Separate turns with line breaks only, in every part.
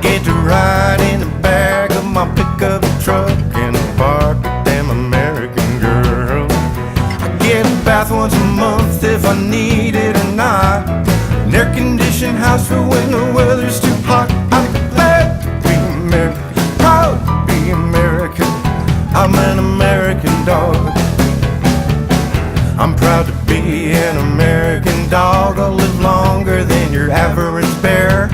get to ride in the back of my pickup truck and park a damn American girl. I get a bath once a month if I need it or not. An air-conditioned house for when the weather's too hot. I'm glad to be American, proud to be American. I'm an American dog. I'm proud to be an American dog. I'll live longer than your average bear.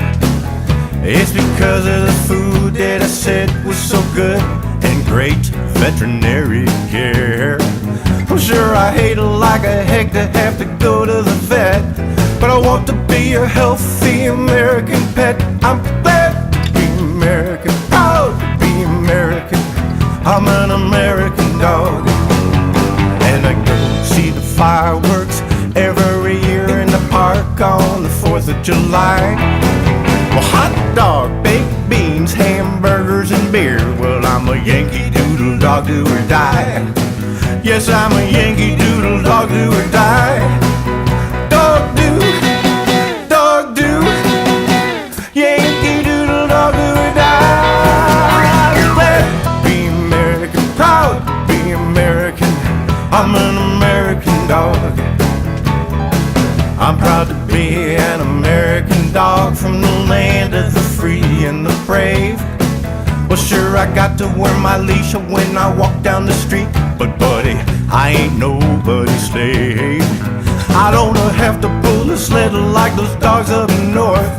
It's because of the food that I said was so good and great veterinary care. I'm sure I hate it like a heck to have to go to the vet, but I want to be a healthy American pet. I'm glad to be American, proud to be American. I'm an American dog. And I go see the fireworks every year in the park on the 4th of July. Well, hot dog, baked beans, hamburgers, and beer. Well, I'm a Yankee Doodle dog, do or die. Yes, I'm a Yankee Doodle dog, do or die. Dog do, Yankee Doodle dog, do or die. I'm glad to be American, proud to be American. I'm an American dog. I'm proud to be an American dog from the land of the free and the brave. Well, sure, I got to wear my leash when I walk down the street, but buddy, I ain't nobody's slave. I don't have to pull a sled like those dogs up north.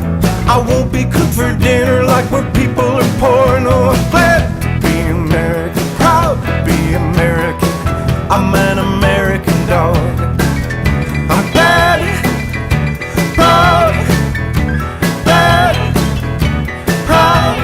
I won't be cooked for dinner like where people are poor. No, I'm glad to be American, proud to be American. I'm an American dog. I'm glad, proud, glad, proud.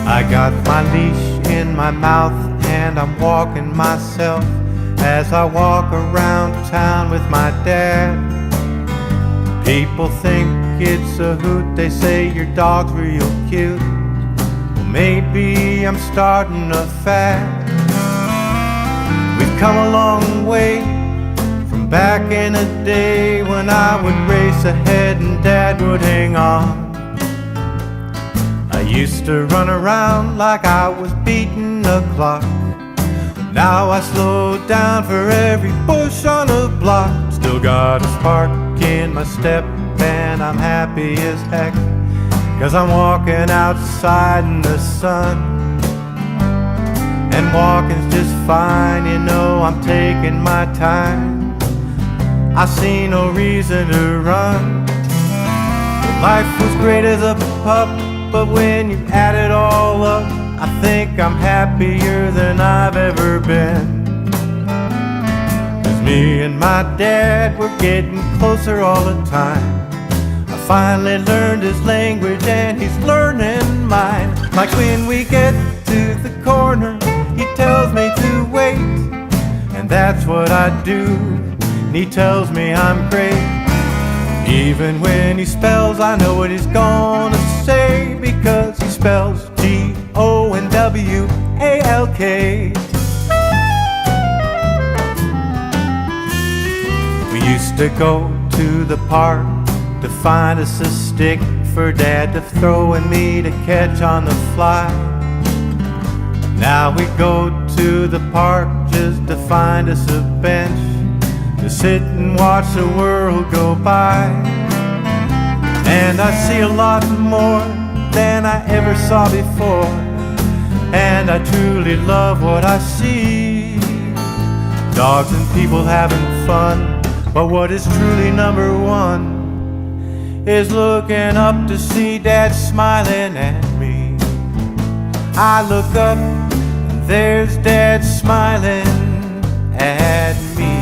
I got my leash in my mouth and I'm walking myself as I walk around town with my dad. People think it's a hoot, they say your dog's real cute. Well, maybe I'm starting a fad. We've come a long way from back in the day when I would race ahead and Dad would hang on. I used to run around like I was beating the clock. Now I slow down for every push on the block. Still got a spark in my step and I'm happy as heck, 'cause I'm walking outside in the sun. And walking's just fine, you know, I'm taking my time. I see no reason to run. Life was great as a pup, but when you add it all up, I think I'm happier than I've ever been. 'Cause me and my dad, we're getting closer all the time. I finally learned his language and he's learning mine. Like when we get to the corner, he tells me to wait, and that's what I do, and he tells me I'm great. Even when he spells, I know what he's gonna say, because he spells G-O-N-W-A-L-K. We used to go to the park to find us a stick for Dad to throw and me to catch on the fly. Now we go to the park just to find us a bench to sit and watch the world go by. And I see a lot more than I ever saw before, and I truly love what I see. Dogs and people having fun, but what is truly number one is looking up to see Dad smiling at me. I look up and there's Dad smiling at me.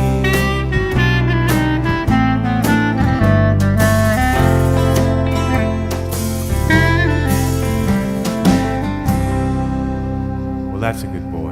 that's a good boy.